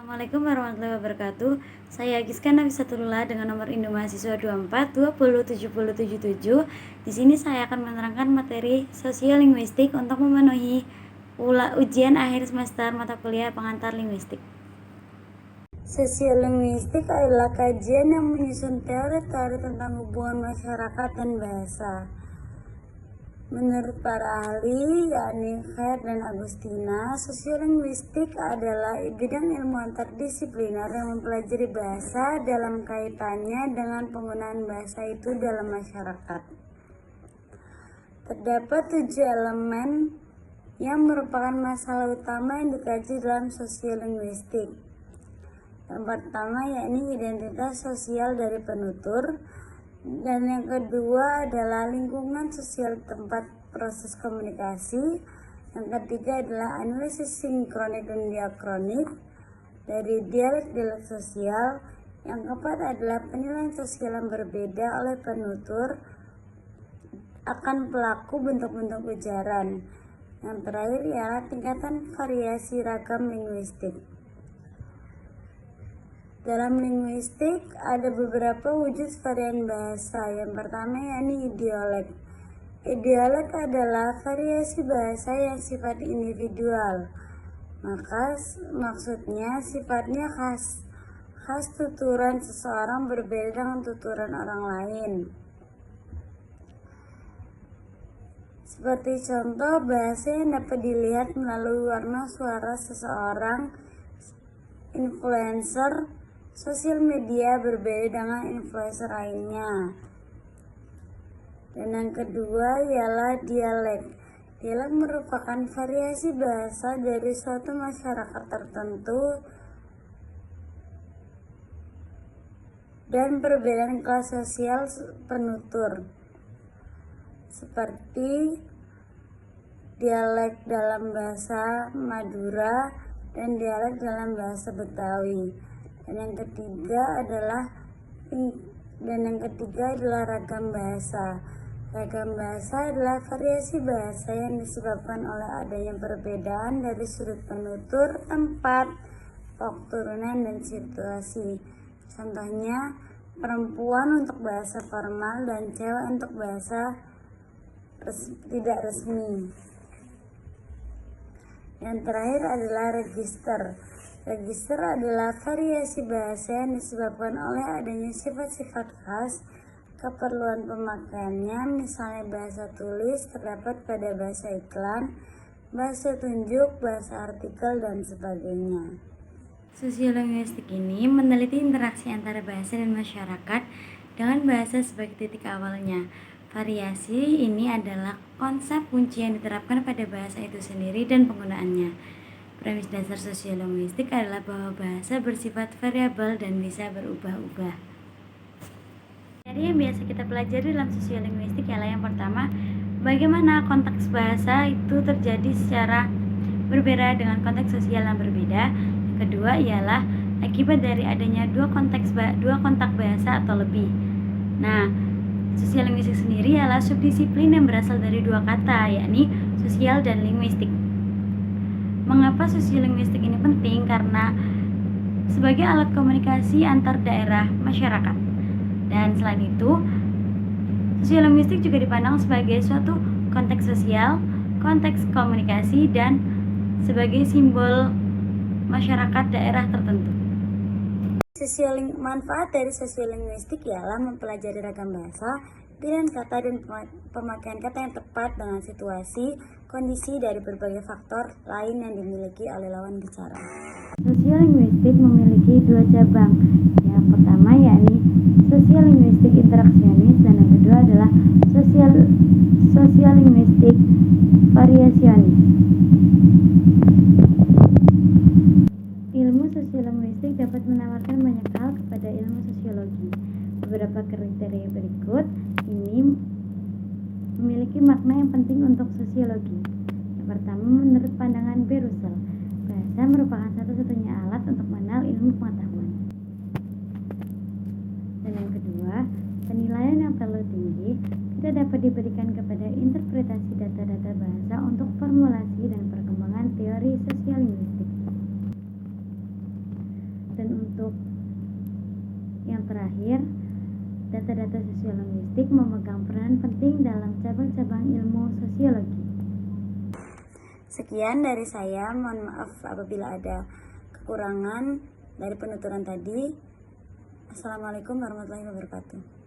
Assalamualaikum warahmatullahi wabarakatuh. Saya Giska Nafisatullah dengan nomor Indo Mahasiswa 24 20777. Di sini saya akan menerangkan materi sosiolinguistik untuk memenuhi ujian akhir semester mata kuliah pengantar linguistik. Sosiolinguistik adalah kajian yang menyusun teori-teori tentang hubungan masyarakat dan bahasa. Menurut para ahli, yakni Khair dan Agustina, sosiolinguistik adalah bidang ilmu interdisipliner yang mempelajari bahasa dalam kaitannya dengan penggunaan bahasa itu dalam masyarakat. Terdapat 7 elemen yang merupakan masalah utama yang dikaji dalam sosiolinguistik. Yang pertama yakni identitas sosial dari penutur, dan yang kedua adalah lingkungan sosial tempat proses komunikasi. Yang ketiga adalah analisis sinkronik dan diakronik dari dialek sosial. Yang keempat adalah penilaian sosial yang berbeda oleh penutur akan pelaku bentuk-bentuk ujaran. Yang terakhir ialah tingkatan variasi ragam linguistik. Dalam linguistik ada beberapa wujud varian bahasa. Yang pertama yakni idiolek. Idiolek adalah variasi bahasa yang sifat individual. Maka maksudnya sifatnya khas tuturan seseorang berbeda dengan tuturan orang lain. Seperti contoh bahasa yang dapat dilihat melalui warna suara seseorang. Influencer sosial media berbeda dengan influencer lainnya. Dan yang kedua ialah dialek. Dialek merupakan variasi bahasa dari suatu masyarakat tertentu dan perbedaan kelas sosial penutur. Seperti dialek dalam bahasa Madura dan dialek dalam bahasa Betawi. Dan yang ketiga adalah ragam bahasa. Ragam bahasa adalah variasi bahasa yang disebabkan oleh adanya perbedaan dari sudut penutur, tempat, turunan, dan situasi. Contohnya, perempuan untuk bahasa formal dan cewek untuk bahasa tidak resmi. Yang terakhir adalah register. Register adalah variasi bahasa yang disebabkan oleh adanya sifat-sifat khas keperluan pemakaiannya, misalnya bahasa tulis terdapat pada bahasa iklan, bahasa tunjuk, bahasa artikel, dan sebagainya. Sosiolinguistik ini meneliti interaksi antara bahasa dan masyarakat dengan bahasa sebagai titik awalnya. Variasi ini adalah konsep kunci yang diterapkan pada bahasa itu sendiri dan penggunaannya. Premis dasar sosiolinguistik adalah bahwa bahasa bersifat variabel dan bisa berubah-ubah. Jadi yang biasa kita pelajari dalam sosiolinguistik ialah yang pertama, bagaimana konteks bahasa itu terjadi secara berbeda dengan konteks sosial yang berbeda. Yang kedua ialah akibat dari adanya dua kontak bahasa atau lebih. Nah, sosiolinguistik sendiri ialah subdisiplin yang berasal dari dua kata, yakni sosial dan linguistik. Mengapa sosiolinguistik ini penting? Karena sebagai alat komunikasi antar daerah masyarakat. Dan selain itu, sosiolinguistik juga dipandang sebagai suatu konteks sosial, konteks komunikasi, dan sebagai simbol masyarakat daerah tertentu. Manfaat dari sosiolinguistik ialah mempelajari ragam bahasa, pilihan kata dan pemakaian kata yang tepat dengan situasi, kondisi dari berbagai faktor lain yang dimiliki oleh lawan bicara. Sosiolinguistik memiliki dua cabang. Yang pertama yakni sosiolinguistik interaksionis dan yang kedua adalah sosiolinguistik variasionis. Ilmu sosiolinguistik dapat menawarkan banyak hal kepada ilmu sosiologi. Beberapa kriteria berikut ini memiliki makna yang penting untuk sosiologi. Yang pertama, menurut pandangan B. Russell, bahasa merupakan satu-satunya alat untuk mengenal ilmu pengetahuan. Dan yang kedua, penilaian yang terlalu tinggi tidak dapat diberikan kepada interpretasi data-data bahasa untuk formulasi dan perkembangan teori sosiolinguistik. Dan untuk yang terakhir, data-data sosiolinguistik memegang peran penting dalam cabang-cabang ilmu sosiologi. Sekian dari saya, mohon maaf apabila ada kekurangan dari penuturan tadi. Assalamualaikum warahmatullahi wabarakatuh.